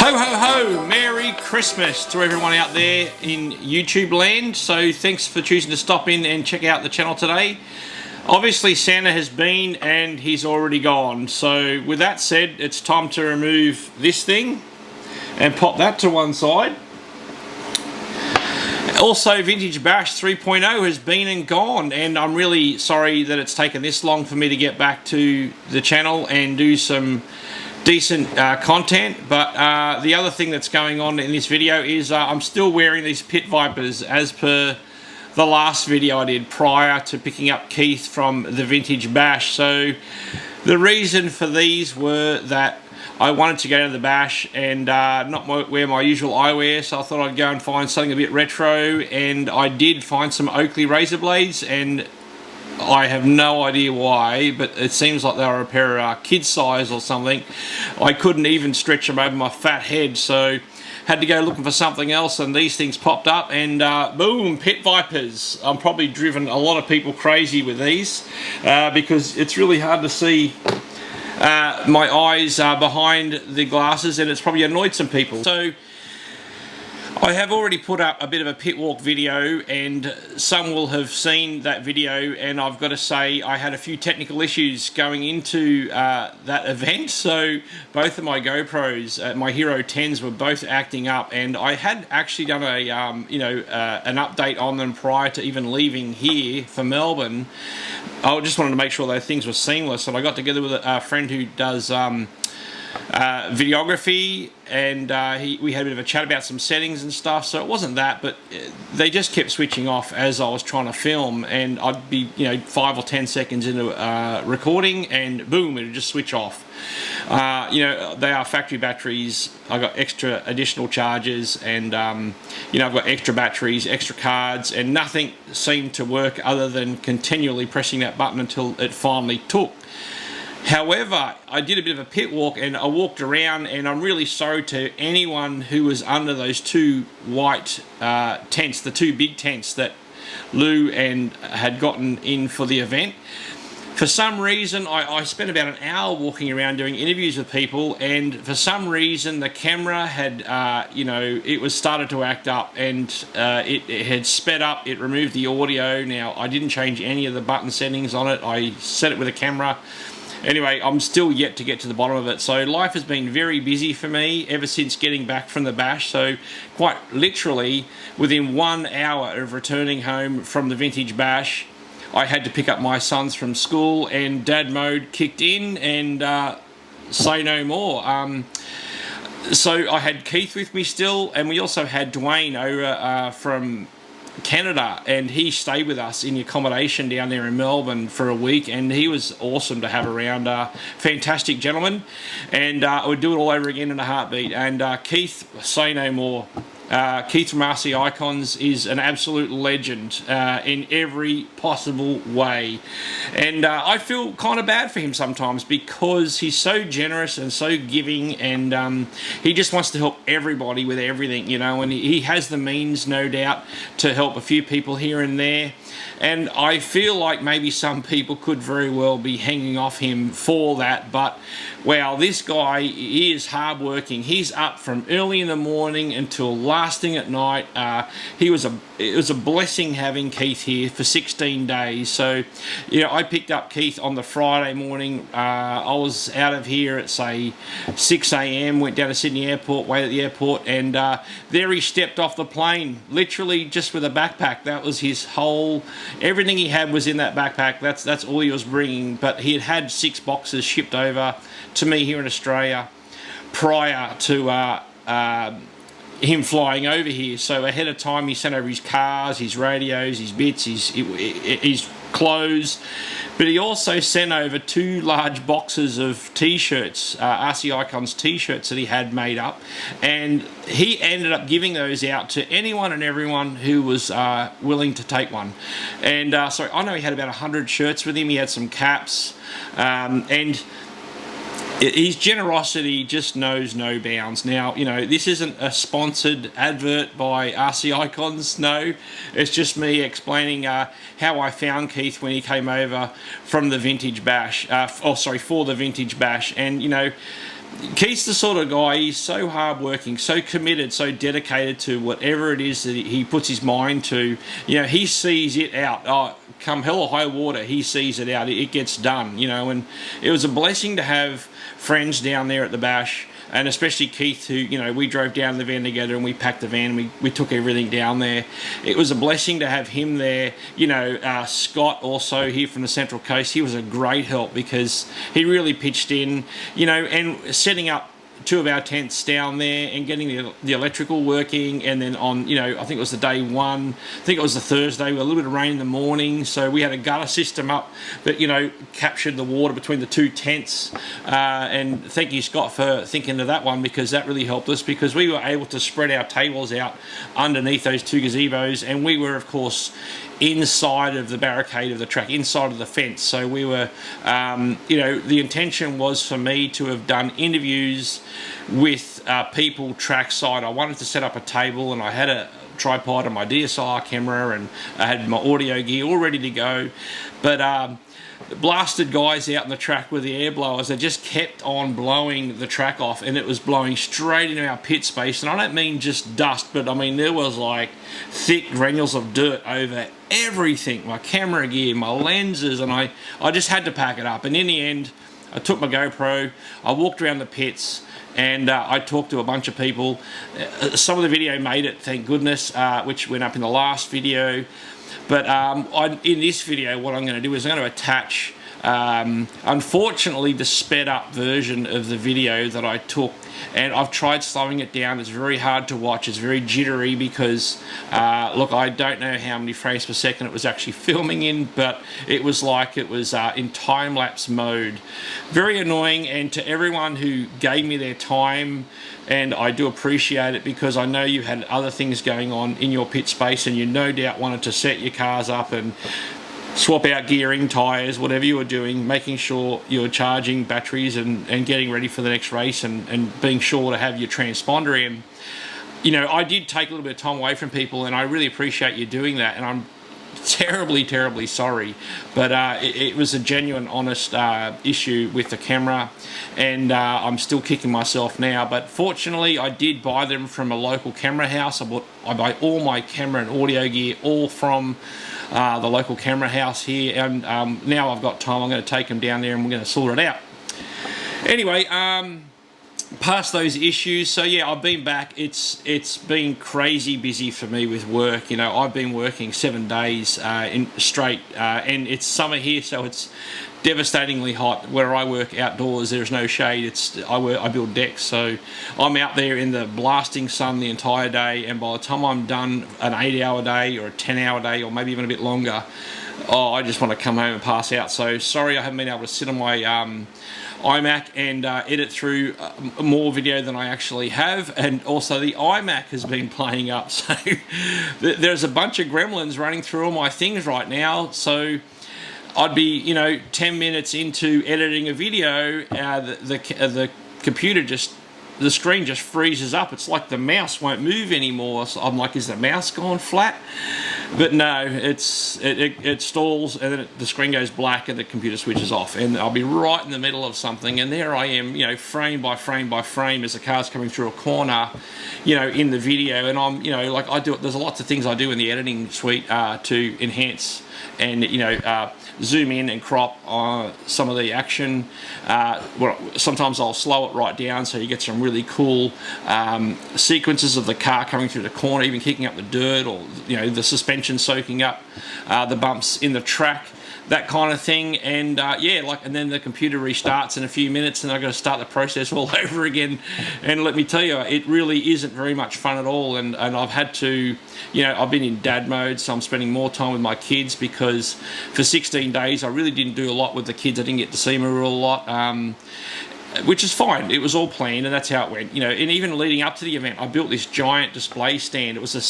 Ho ho ho! Merry Christmas to everyone out there in YouTube land. So thanks for choosing to stop in and check out the channel today. Obviously Santa has been and he's already gone. So with that said, it's time to remove this thing and pop that to one side. Also, Vintage Bash 3.0 has been and gone, and I'm really sorry that it's taken this long for me to get back to the channel and do some decent content. But the other thing that's going on in this video is I'm still wearing these Pit Vipers as per the last video I did prior to picking up Keith from the Vintage Bash. So the reason for these were that I wanted to go to the bash and not wear my usual eyewear, so I thought I'd go and find something a bit retro, and I did find some Oakley razor blades, and I have no idea why, but it seems like they were a pair of kids size or something. I couldn't even stretch them over my fat head, so had to go looking for something else, and these things popped up, and boom, Pit Vipers. I'm probably driven a lot of people crazy with these because it's really hard to see my eyes are behind the glasses, and it's probably annoyed some people. So I have already put up a bit of a pit walk video, and some will have seen that video, and I've got to say I had a few technical issues going into that event. So both of my GoPros, my Hero 10s, were both acting up, and I had actually done a an update on them prior to even leaving here for Melbourne. I just wanted to make sure that things were seamless, and I got together with a friend who does videography, and we had a bit of a chat about some settings and stuff. So it wasn't that, but they just kept switching off as I was trying to film, and I'd be 5 or 10 seconds into recording, and boom, it would just switch off. They are factory batteries. I got extra additional charges, and I've got extra batteries, extra cards, and nothing seemed to work other than continually pressing that button until it finally took. However, I did a bit of a pit walk, and I walked around, and I'm really sorry to anyone who was under those two white tents, the two big tents that Lou and had gotten in for the event. For some reason, I spent about an hour walking around doing interviews with people, and for some reason the camera had, it was started to act up, and it had sped up. It removed the audio. Now, I didn't change any of the button settings on it. I set it with a camera. Anyway, I'm still yet to get to the bottom of it. So life has been very busy for me ever since getting back from the bash. So quite literally, within 1 hour of returning home from the Vintage Bash, I had to pick up my sons from school, and dad mode kicked in, and say no more. So I had Keith with me still, and we also had Dwayne over from Canada, and he stayed with us in the accommodation down there in Melbourne for a week, and he was awesome to have around. Fantastic gentleman, and I would do it all over again in a heartbeat. And Keith, say no more. Keith from RC Icons is an absolute legend in every possible way, and I feel kind of bad for him sometimes because he's so generous and so giving, and he just wants to help everybody with everything, and he has the means, no doubt, to help a few people here and there. And I feel like maybe some people could very well be hanging off him for that, but wow, this guy, he is hardworking. He's up from early in the morning until last thing at night. It was a blessing having Keith here for 16 days. So, I picked up Keith on the Friday morning. I was out of here at, say, 6 a.m, went down to Sydney Airport, waited at the airport, and there he stepped off the plane, literally just with a backpack. That was his whole... Everything he had was in that backpack. That's all he was bringing. But he had 6 boxes shipped over to me here in Australia prior to him flying over here. So ahead of time, he sent over his cars, his radios, his bits, his clothes. But he also sent over 2 large boxes of t-shirts, RC Icons t-shirts that he had made up, and he ended up giving those out to anyone and everyone who was willing to take one. And so I know he had about 100 shirts with him. He had some caps, and his generosity just knows no bounds. Now, this isn't a sponsored advert by RC Icons, no. It's just me explaining how I found Keith when he came over from the Vintage Bash, for the Vintage Bash. And, Keith's the sort of guy, he's so hardworking, so committed, so dedicated to whatever it is that he puts his mind to. You know, he sees it out. Oh, come hell or high water, he sees it out. It gets done, you know, and it was a blessing to have friends down there at the bash, and especially Keith, who, you know, we drove down the van together and we packed the van, we took everything down there. It was a blessing to have him there. You know, Scott also here from the Central Coast, he was a great help because he really pitched in, you know, and setting up 2 of our tents down there and getting the electrical working. And then on, you know, I think it was the day 1, I think it was the Thursday, we had a little bit of rain in the morning, so we had a gutter system up that, you know, captured the water between the 2 tents. And thank you, Scott, for thinking of that one, because that really helped us, because we were able to spread our tables out underneath those 2 gazebos, and we were, of course, inside of the barricade of the track, inside of the fence. So we were, you know, the intention was for me to have done interviews with people trackside. I wanted to set up a table, and I had a tripod and my DSLR camera, and I had my audio gear all ready to go. But blasted guys out in the track with the air blowers, they just kept on blowing the track off, and it was blowing straight into our pit space. And I don't mean just dust, but I mean there was like thick granules of dirt over everything, my camera gear, my lenses, and I just had to pack it up. And in the end, I took my GoPro, I walked around the pits, and I talked to a bunch of people. Some of the video made it, thank goodness, which went up in the last video. But in this video, what I'm going to do is I'm going to attach, unfortunately, the sped up version of the video that I took. And I've tried slowing it down. It's very hard to watch. It's very jittery because, look, I don't know how many frames per second it was actually filming in, but it was like it was in time-lapse mode. Very annoying, and to everyone who gave me their time, and I do appreciate it, because I know you had other things going on in your pit space, and you no doubt wanted to set your cars up and swap out gearing, tyres, whatever you were doing, making sure you were charging batteries and getting ready for the next race, and being sure to have your transponder in. You know, I did take a little bit of time away from people, and I really appreciate you doing that, and I'm terribly sorry, but it was a genuine, honest issue with the camera, and I'm still kicking myself now. But fortunately, I did buy them from a local camera house. I buy all my camera and audio gear all from the local camera house here, and now I've got time. I'm going to take them down there and we're going to sort it out. Anyway, past those issues, so yeah, I've been back. It's been crazy busy for me with work. You know, I've been working 7 days in straight, and it's summer here, so it's devastatingly hot. Where I work outdoors, there's no shade. I build decks, so I'm out there in the blasting sun the entire day, and by the time I'm done an 8-hour day or a 10-hour day, or maybe even a bit longer, I just want to come home and pass out. So sorry I haven't been able to sit on my iMac and edit through more video than I actually have. And also the iMac has been playing up, so there's a bunch of gremlins running through all my things right now. So I'd be, you know, 10 minutes into editing a video, the computer just, the screen just freezes up. It's like the mouse won't move anymore. So I'm like, is the mouse gone flat? But no, it stalls, and then the screen goes black and the computer switches off, and I'll be right in the middle of something, and there I am, you know, frame by frame by frame as the car's coming through a corner, you know, in the video. And I'm, you know, like there's lots of things I do in the editing suite to enhance and, you know, zoom in and crop some of the action. Well, sometimes I'll slow it right down so you get some really cool sequences of the car coming through the corner, even kicking up the dirt, or, you know, the suspension soaking up the bumps in the track, that kind of thing. And yeah, like, and then the computer restarts in a few minutes, and I've got to start the process all over again. And let me tell you, it really isn't very much fun at all. And I've had to, you know, I've been in dad mode, so I'm spending more time with my kids, because for 16 days I really didn't do a lot with the kids. I didn't get to see them a real lot, which is fine. It was all planned, and that's how it went. You know, and even leading up to the event, I built this giant display stand. It was a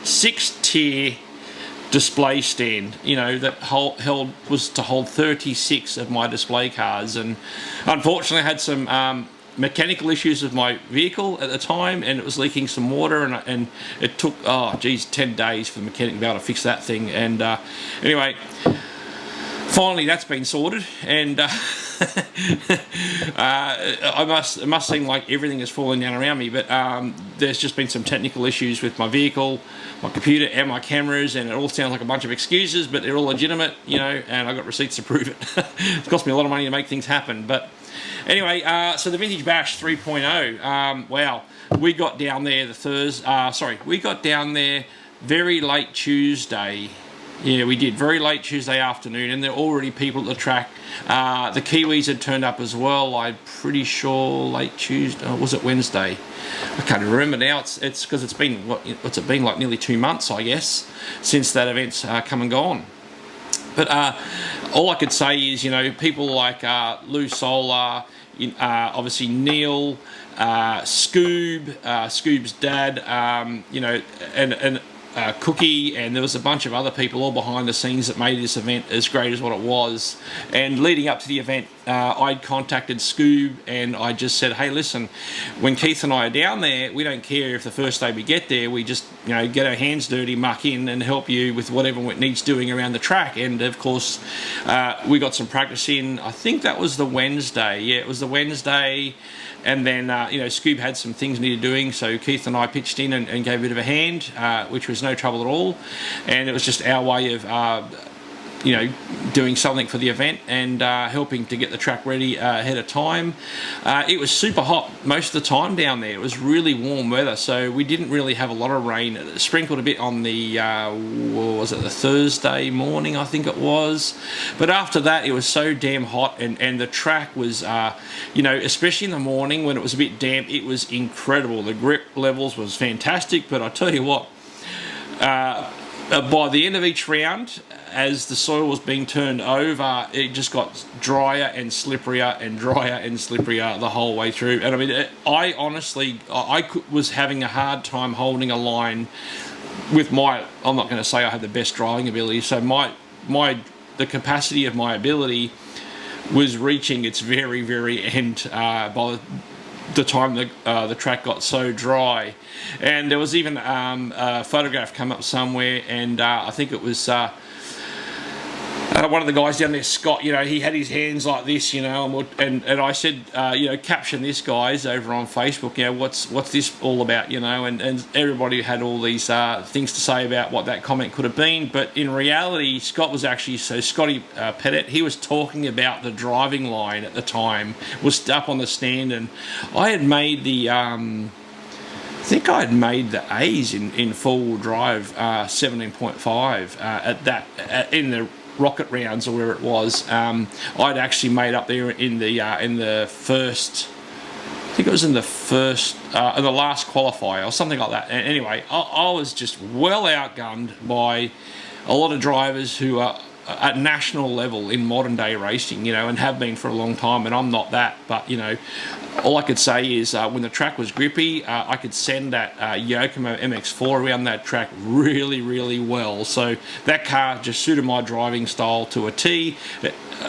six-tier display stand, you know, that was to hold 36 of my display cars. And unfortunately I had some mechanical issues with my vehicle at the time, and it was leaking some water, and it took, oh geez, 10 days for the mechanic to be able to fix that thing. And anyway, finally that's been sorted, and It must seem like everything is falling down around me, but there's just been some technical issues with my vehicle, my computer, and my cameras, and it all sounds like a bunch of excuses, but they're all legitimate, you know, and I got receipts to prove it. It's cost me a lot of money to make things happen, but anyway, so the Vintage Bash 3.0, wow, we got down there we got down there very late Tuesday. Yeah, we did. Very late Tuesday afternoon, and there were already people at the track. The Kiwis had turned up as well. I'm pretty sure late Tuesday, or was it Wednesday? I can't remember now. It's because it's been, what's it been, like nearly 2 months, I guess, since that event's come and gone. But all I could say is, you know, people like Lou Solar, obviously Neil, Scoob's dad, you know, and Cookie, and there was a bunch of other people all behind the scenes that made this event as great as what it was. And leading up to the event, I'd contacted Scoob and I just said, hey, listen, when Keith and I are down there, we don't care if the first day we get there, we just, you know, get our hands dirty, muck in and help you with whatever it needs doing around the track. And of course, we got some practice in. I think that was the Wednesday. Yeah, it was the Wednesday. And then, you know, Scoob had some things needed doing, so Keith and I pitched in and gave a bit of a hand, which was no trouble at all. And it was just our way of, you know, doing something for the event and helping to get the track ready ahead of time. It was super hot most of the time down there. It was really warm weather, so we didn't really have a lot of rain. It sprinkled a bit on the, what was it, the Thursday morning, I think it was. But after that, it was so damn hot, and the track was, you know, especially in the morning when it was a bit damp, it was incredible. The grip levels was fantastic, but I tell you what, by the end of each round, as the soil was being turned over, it just got drier and slipperier and drier and slipperier the whole way through. And I mean, I honestly, was having a hard time holding a line with my, I'm not going to say I had the best driving ability, so the capacity of my ability was reaching its very, very end by the time the track got so dry. And there was even a photograph come up somewhere, and I think it was one of the guys down there, Scott, you know, he had his hands like this, you know, and I said, you know, caption this, guys, over on Facebook, you know, what's this all about, you know, and everybody had all these things to say about what that comment could have been, but in reality, Scott was actually, so Scotty Pettit, he was talking about the driving line at the time, was up on the stand, and I had made the, I think I had made the A's in four-wheel drive 17.5 in the rocket rounds or where it was. I'd actually made up there in the first, I think it was in the last qualifier or something like that. And anyway, I was just well outgunned by a lot of drivers who are at national level in modern day racing, you know, and have been for a long time, and I'm not that, but you know, all I could say is when the track was grippy, I could send that Yokomo MX-4 around that track really, really well. So that car just suited my driving style to a T.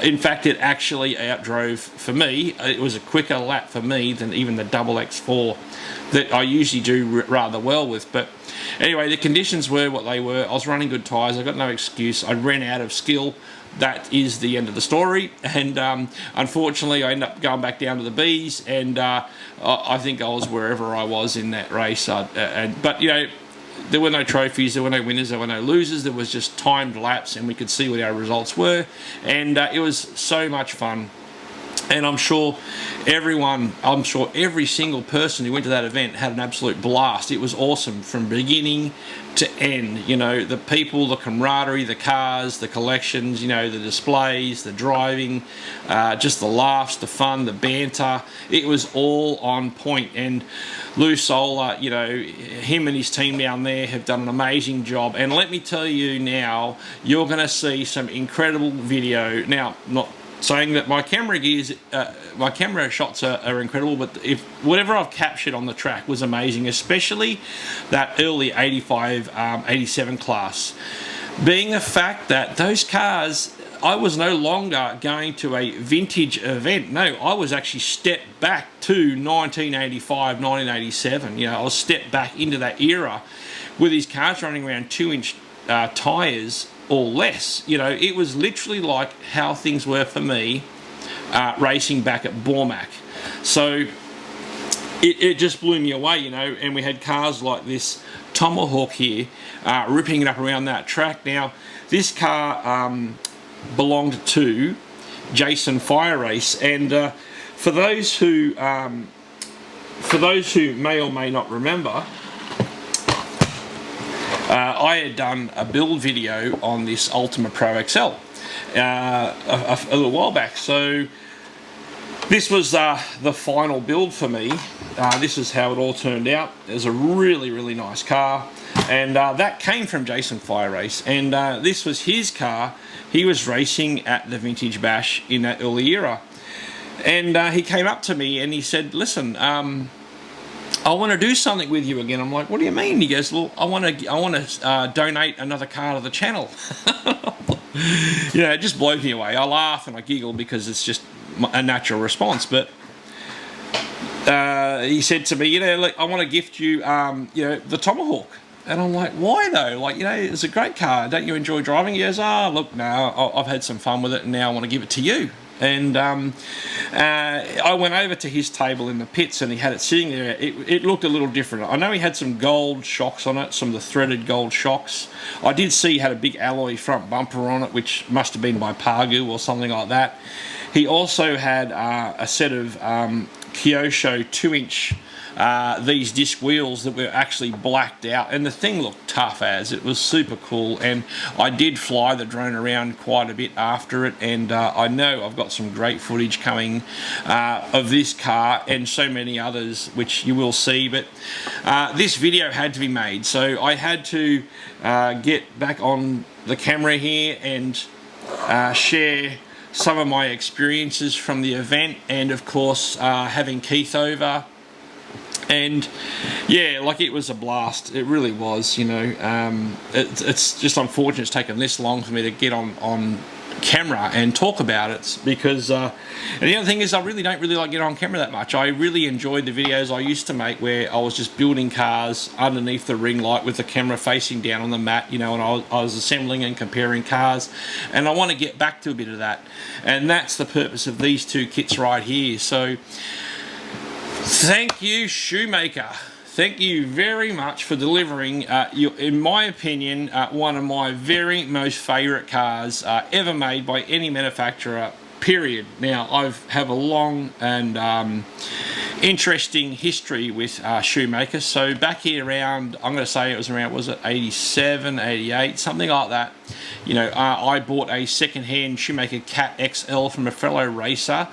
In fact, it actually outdrove, for me, it was a quicker lap for me than even the double X4 that I usually do rather well with. But anyway, the conditions were what they were. I was running good tyres. I got no excuse. I ran out of skill. That is the end of the story, and unfortunately I ended up going back down to the Bs, and I think I was wherever I was in that race, but you know, there were no trophies, there were no winners, there were no losers, there was just timed laps, and we could see what our results were, and it was so much fun. And I'm sure every single person who went to that event had an absolute blast. It was awesome from beginning to end. You know, the people, the camaraderie, the cars, the collections, you know, the displays, the driving, just the laughs, the fun, the banter. It was all on point. And Lou Solar, you know, him and his team down there have done an amazing job. And let me tell you now, you're going to see some incredible video. Now, not saying that my camera gears, my camera shots are incredible, but if whatever I've captured on the track was amazing, especially that early 85, 87 class. Being the fact that those cars, I was no longer going to a vintage event. No, I was actually stepped back to 1985, 1987. You know, I was stepped back into that era with these cars running around 2-inch tyres or less. You know, it was literally like how things were for me racing back at Bormac. So it just blew me away, you know, and we had cars like this Tomahawk here ripping it up around that track. Now, this car belonged to Jason Fire Race, and for those who may or may not remember, I had done a build video on this Ultima Pro XL a little while back. So this was the final build for me. This is how it all turned out. It was a really, really nice car, and that came from Jason Fire Race, and this was his car. He was racing at the Vintage Bash in that early era, and he came up to me and he said, listen, I want to do something with you again. I'm like, what do you mean? He goes, well, I want to donate another car to the channel. You know, it just blows me away. I laugh and I giggle because it's just a natural response. But he said to me, you know, like, I want to gift you, you know, the Tomahawk. And I'm like, why though? Like, you know, it's a great car. Don't you enjoy driving? He goes, look, no, I've had some fun with it, and now I want to give it to you. And I went over to his table in the pits, and he had it sitting there. It looked a little different. I know he had some gold shocks on it, some of the threaded gold shocks. I did see he had a big alloy front bumper on it, which must have been by Pagu or something like that. He also had a set of Kyosho 2-inch these disc wheels that were actually blacked out, and the thing looked tough as. It was super cool, and I did fly the drone around quite a bit after it, and I know I've got some great footage coming of this car and so many others which you will see. But this video had to be made, so I had to get back on the camera here and share some of my experiences from the event, and of course having Keith over. And yeah, like, it was a blast. It really was, you know. It's just unfortunate it's taken this long for me to get on camera and talk about it, because and the other thing is, I really don't like getting on camera that much. I really enjoyed the videos I used to make where I was just building cars underneath the ring light with the camera facing down on the mat, you know, and I was assembling and comparing cars, and I want to get back to a bit of that, and that's the purpose of these two kits right here. So thank you, Shoemaker. Thank you very much for delivering, in my opinion, one of my very most favourite cars ever made by any manufacturer, period. Now, I have a long and interesting history with Shoemaker. So back here around, I'm going to say it was around, was it 87, 88, something like that. You know, I bought a second-hand Shoemaker Cat XL from a fellow racer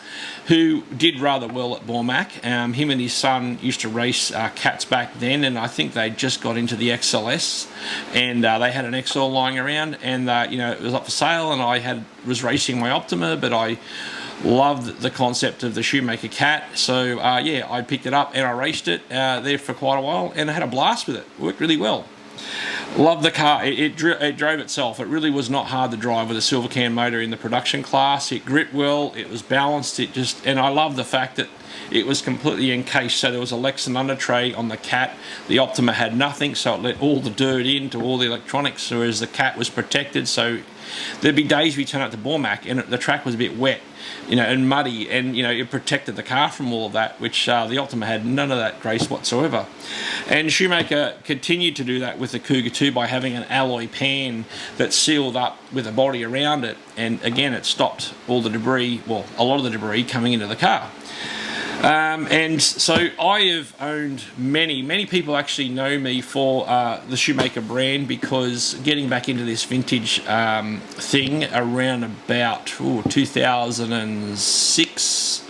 who did rather well at Bormac. Him and his son used to race Cats back then, and I think they just got into the XLS, and they had an XL lying around, and you know, it was up for sale, and I was racing my Optima, but I loved the concept of the Shoemaker Cat, so yeah, I picked it up and I raced it there for quite a while, and I had a blast with it. It worked really well. Loved the car. It drove itself. It really was not hard to drive with a silver can motor in the production class. It gripped well, it was balanced, and I love the fact that it was completely encased, so there was a Lexan under tray on the Cat. The Optima had nothing, so it let all the dirt into all the electronics, whereas the Cat was protected. So there'd be days we turn up to Bormac and the track was a bit wet, you know, and muddy, and you know, it protected the car from all of that, which the Optima had none of that grace whatsoever. And Shoemaker continued to do that with the Cougar 2 by having an alloy pan that sealed up with a body around it, and again, it stopped all the debris, well, a lot of the debris coming into the car. And so I have owned many people actually know me for the Shoemaker brand, because getting back into this vintage thing around about 2006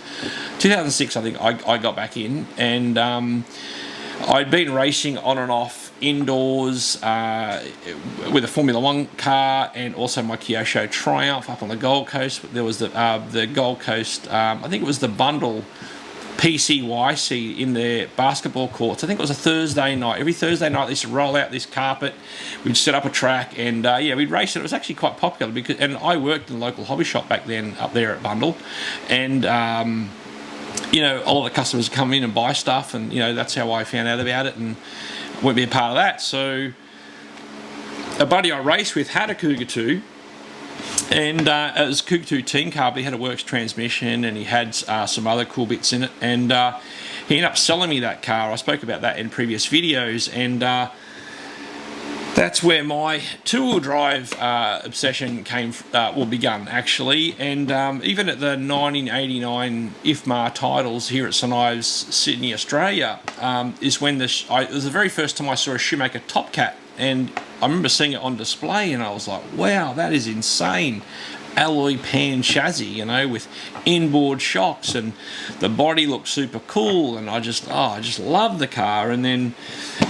I think I got back in, and I'd been racing on and off indoors with a Formula 1 car, and also my Kyosho Triumph up on the Gold Coast. There was the Gold Coast, I think it was the Bundle PCYC in their basketball courts. I think it was a Thursday night. Every Thursday night they used to roll out this carpet. We'd set up a track, and yeah, we'd race it. It was actually quite popular, and I worked in the local hobby shop back then up there at Bundle, and you know, a lot of the customers come in and buy stuff, and you know, that's how I found out about it and went to be a part of that. So a buddy I raced with had a Cougar 2, And it was a Cougar 2 team car, but he had a works transmission and he had some other cool bits in it. And he ended up selling me that car. I spoke about that in previous videos, and that's where my two-wheel drive obsession begun, actually. And even at the 1989 IFMAR titles here at St Ives, Sydney, Australia, is when it was the very first time I saw a Shoemaker Top Cat. And I remember seeing it on display and I was like, wow, that is insane. Alloy pan chassis, you know, with inboard shocks, and the body looks super cool, and I just love the car. And then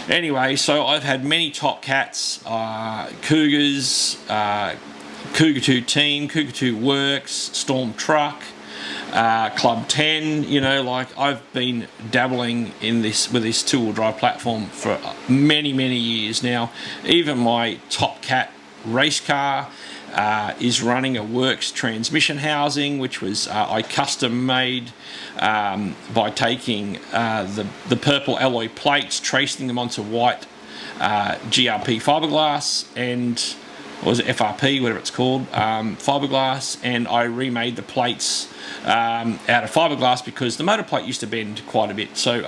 anyway, so I've had many Top Cats, Cougars, Cougar 2 Team, Cougar 2 Works, Storm Truck, Club 10, you know, like I've been dabbling in this with this two-wheel drive platform for many years now. Even my Top Cat race car is running a works transmission housing, which was I custom made by taking the purple alloy plates, tracing them onto white GRP fiberglass, and or was it FRP, whatever it's called, fiberglass, and I remade the plates out of fiberglass because the motor plate used to bend quite a bit. So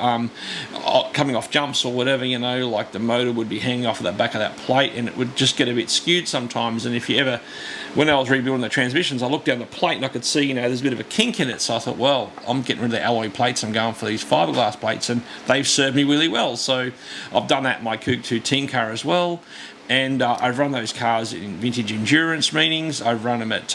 coming off jumps or whatever, you know, like the motor would be hanging off of the back of that plate and it would just get a bit skewed sometimes. And if you ever, when I was rebuilding the transmissions, I looked down the plate and I could see, you know, there's a bit of a kink in it. So I thought, well, I'm getting rid of the alloy plates, I'm going for these fiberglass plates, and they've served me really well. So I've done that in my Cougar 2 team car as well. And I've run those cars in vintage endurance meetings. I've run them at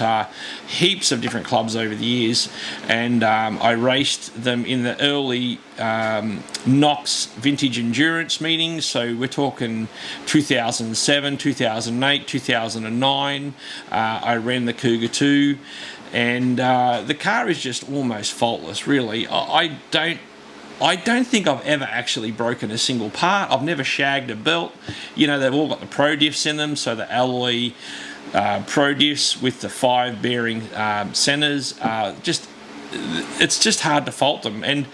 heaps of different clubs over the years, and I raced them in the early KNOX vintage endurance meetings. So we're talking 2007, 2008, 2009. I ran the Cougar 2, and the car is just almost faultless, really. I don't think I've ever actually broken a single part. I've never shagged a belt. You know, they've all got the pro diffs in them, so the alloy pro diffs with the 5 bearing centers. It's just hard to fault them. And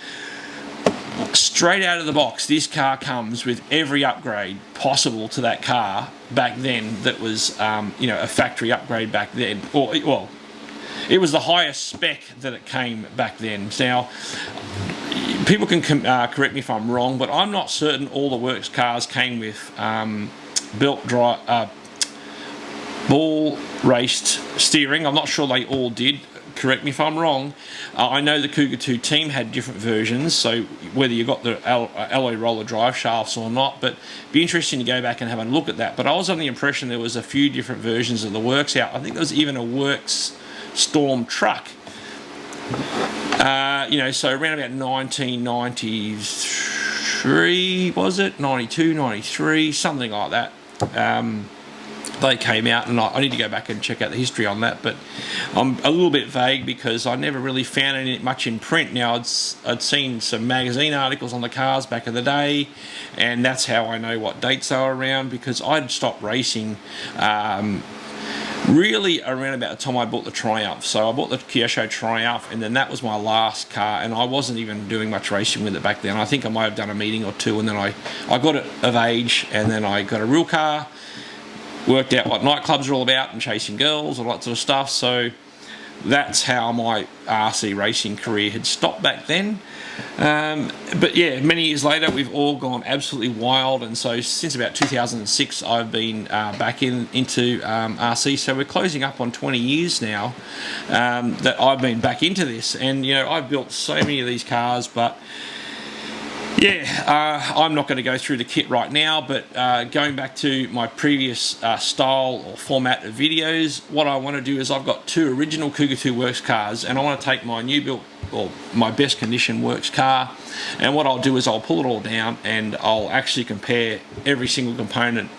straight out of the box, this car comes with every upgrade possible to that car back then. That was, you know, a factory upgrade back then. Well, it was the highest spec that it came back then. Now, people can correct me if I'm wrong, but I'm not certain all the works cars came with ball raced steering. I'm not sure they all did. Correct me if I'm wrong. I know the Cougar 2 team had different versions, so whether you got the alloy roller drive shafts or not, but it'd be interesting to go back and have a look at that. But I was under the impression there was a few different versions of the works out. I think there was even a works Storm Truck. You know, so around about 1993, was it? 92, 93, something like that. They came out, and I need to go back and check out the history on that, but I'm a little bit vague because I never really found any much in print. Now, I'd seen some magazine articles on the cars back in the day, and that's how I know what dates they were around, because I'd stopped racing really around about the time I bought the Triumph. So I bought the Kyosho Triumph, and then that was my last car, and I wasn't even doing much racing with it back then. I think I might have done a meeting or two, and then I got it of age, and then I got a real car, worked out what nightclubs are all about and chasing girls, all that sort of stuff. So that's how my RC racing career had stopped back then. But yeah, many years later, we've all gone absolutely wild, and so since about 2006, I've been back into RC. So we're closing up on 20 years now that I've been back into this, and you know, I've built so many of these cars, but yeah, I'm not going to go through the kit right now, but going back to my previous style or format of videos, what I want to do is I've got 2 original Cougar 2 Works cars, and I want to take my new built, or my best condition Works car, and what I'll do is I'll pull it all down and I'll actually compare every single component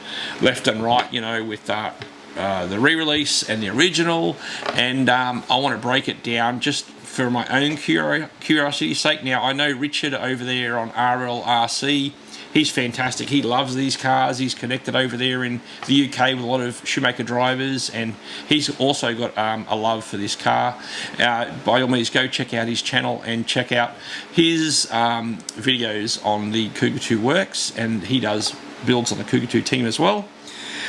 left and right, you know, with the re-release and the original, and I want to break it down just for my own curiosity's sake. Now, I know Richard over there on RLRC, he's fantastic. He loves these cars. He's connected over there in the UK with a lot of Shoemaker drivers, and he's also got a love for this car. By all means, go check out his channel and check out his videos on the Cougar 2 Works, and he does builds on the Cougar 2 team as well.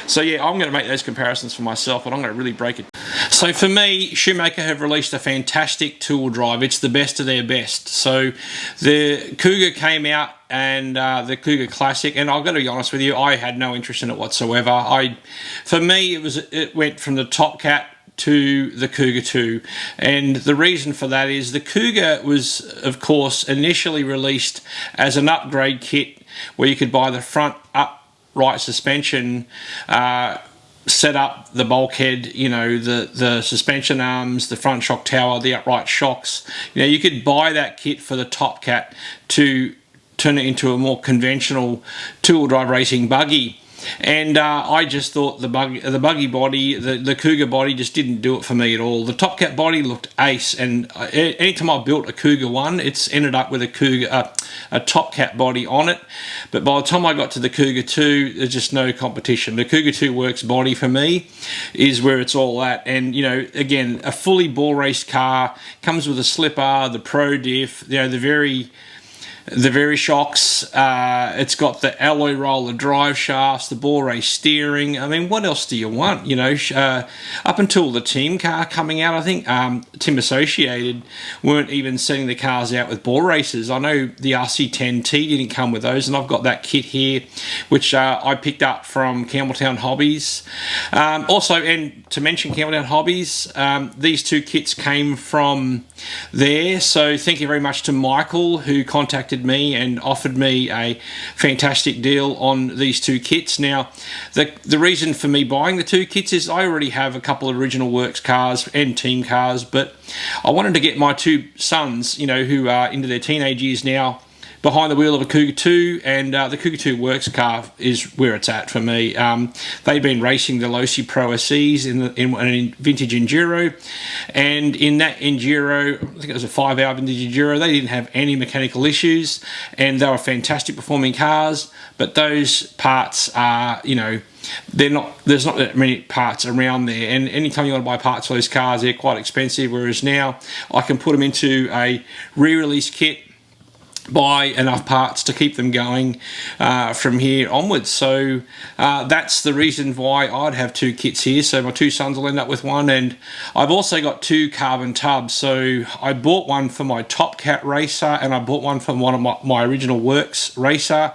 So yeah, I'm going to make those comparisons for myself, and I'm going to really break it. So for me, Shoemaker have released a fantastic two-wheel drive. It's the best of their best. So the Cougar came out, and the Cougar Classic, and I've got to be honest with you, I had no interest in it whatsoever. For me, it went from the Top Cat to the Cougar 2, and the reason for that is the Cougar was, of course, initially released as an upgrade kit where you could buy the front upright suspension, set up the bulkhead, you know, the suspension arms, the front shock tower, the upright shocks. You know, you could buy that kit for the Top Cat to turn it into a more conventional two-wheel drive racing buggy. And I just thought the buggy body, the Cougar body, just didn't do it for me at all. The Top Cat body looked ace, and anytime I built a Cougar 1, it's ended up with a Top Cat body on it. But by the time I got to the Cougar 2, there's just no competition. The Cougar 2 Works body for me is where it's all at. And, you know, again, a fully ball race car, comes with a slipper, the Pro Diff, you know, the very shocks. It's got the alloy roller drive shafts, the ball race steering. I mean, what else do you want? You know, up until the team car coming out, I think Team Associated weren't even sending the cars out with ball races. I know the RC10T didn't come with those, and I've got that kit here, which I picked up from Campbelltown Hobbies. Also, and to mention Campbelltown Hobbies, these two kits came from there. So thank you very much to Michael, who contacted me and offered me a fantastic deal on these two kits. Now, the reason for me buying the two kits is I already have a couple of original works cars and team cars, but I wanted to get my two sons, you know, who are into their teenage years now, behind the wheel of a Cougar 2, and the Cougar 2 Works car is where it's at for me. They've been racing the Losi Pro SEs in a vintage Enduro, and in that Enduro, I think it was a 5-hour vintage Enduro, they didn't have any mechanical issues, and they were fantastic performing cars, but those parts are, you know, there's not that many parts around there, and anytime you want to buy parts for those cars, they're quite expensive, whereas now I can put them into a re-release kit, buy enough parts to keep them going from here onwards. So that's the reason why I'd have two kits here. So my two sons will end up with one, and I've also got two carbon tubs. So I bought one for my Top Cat racer, and I bought one from one of my original Works racer,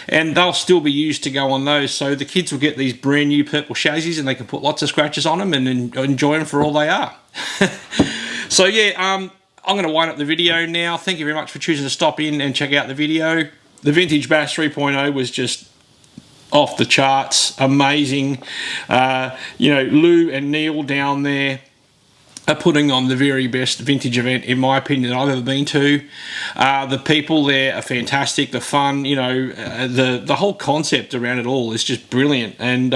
and they'll still be used to go on those. So the kids will get these brand new purple chassis, and they can put lots of scratches on them and enjoy them for all they are. So yeah, I'm going to wind up the video now. Thank you very much for choosing to stop in and check out the video. The Vintage Bash 3.0 was just off the charts, amazing. You know, Lou and Neil down there are putting on the very best vintage event, in my opinion, that I've ever been to. The people there are fantastic. The fun, you know, the whole concept around it all is just brilliant. And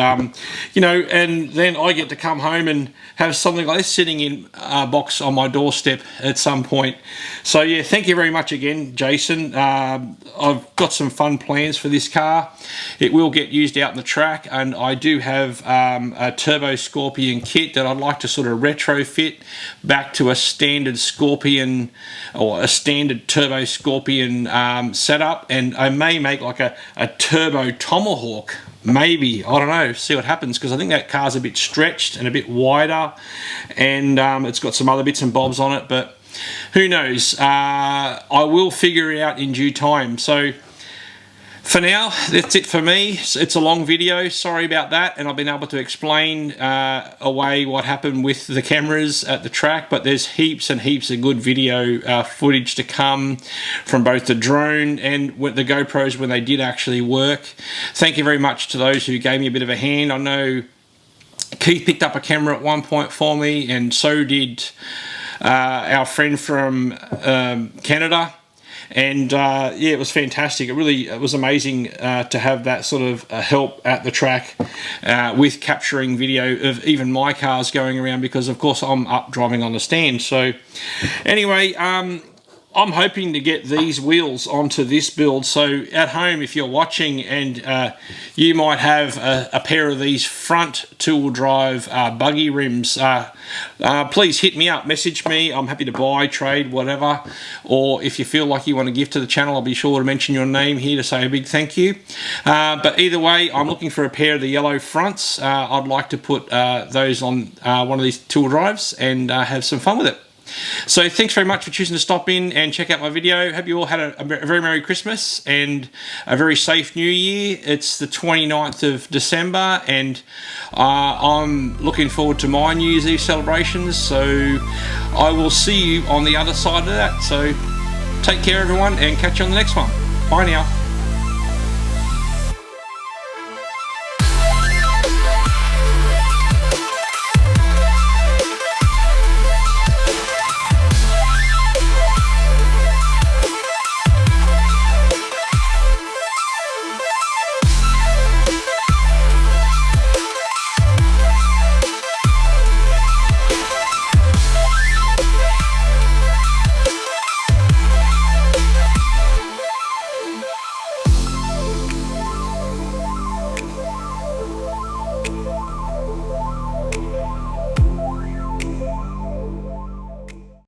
you know, and then I get to come home and have something like this sitting in a box on my doorstep at some point. So yeah, thank you very much again, Jason. I've got some fun plans for this car. It will get used out in the track, and I do have a Turbo Scorpion kit that I'd like to sort of retrofit back to a standard Scorpion or a standard Turbo Scorpion setup, and I may make like a Turbo Tomahawk, maybe, I don't know, see what happens, because I think that car's a bit stretched and a bit wider, and it's got some other bits and bobs on it, but who knows. I will figure it out in due time. So for now, that's it for me. It's a long video, sorry about that, and I've been able to explain away what happened with the cameras at the track, but there's heaps and heaps of good video footage to come from both the drone and the GoPros when they did actually work. Thank you very much to those who gave me a bit of a hand. I know Keith picked up a camera at one point for me, and so did our friend from Canada. And yeah, it was fantastic. It was amazing to have that sort of help at the track with capturing video of even my cars going around, because of course I'm up driving on the stand. So anyway, I'm hoping to get these wheels onto this build, so at home if you're watching and you might have a pair of these front two-wheel drive buggy rims, please hit me up, message me. I'm happy to buy, trade, whatever, or if you feel like you want to give to the channel, I'll be sure to mention your name here to say a big thank you. But either way, I'm looking for a pair of the yellow fronts. I'd like to put those on one of these two-wheel drives and have some fun with it. So thanks very much for choosing to stop in and check out my video. Hope you all had a very Merry Christmas and a very safe New Year. It's the 29th of December and I'm looking forward to my New Year's Eve celebrations, so I will see you on the other side of that. So take care everyone and catch you on the next one. Bye now.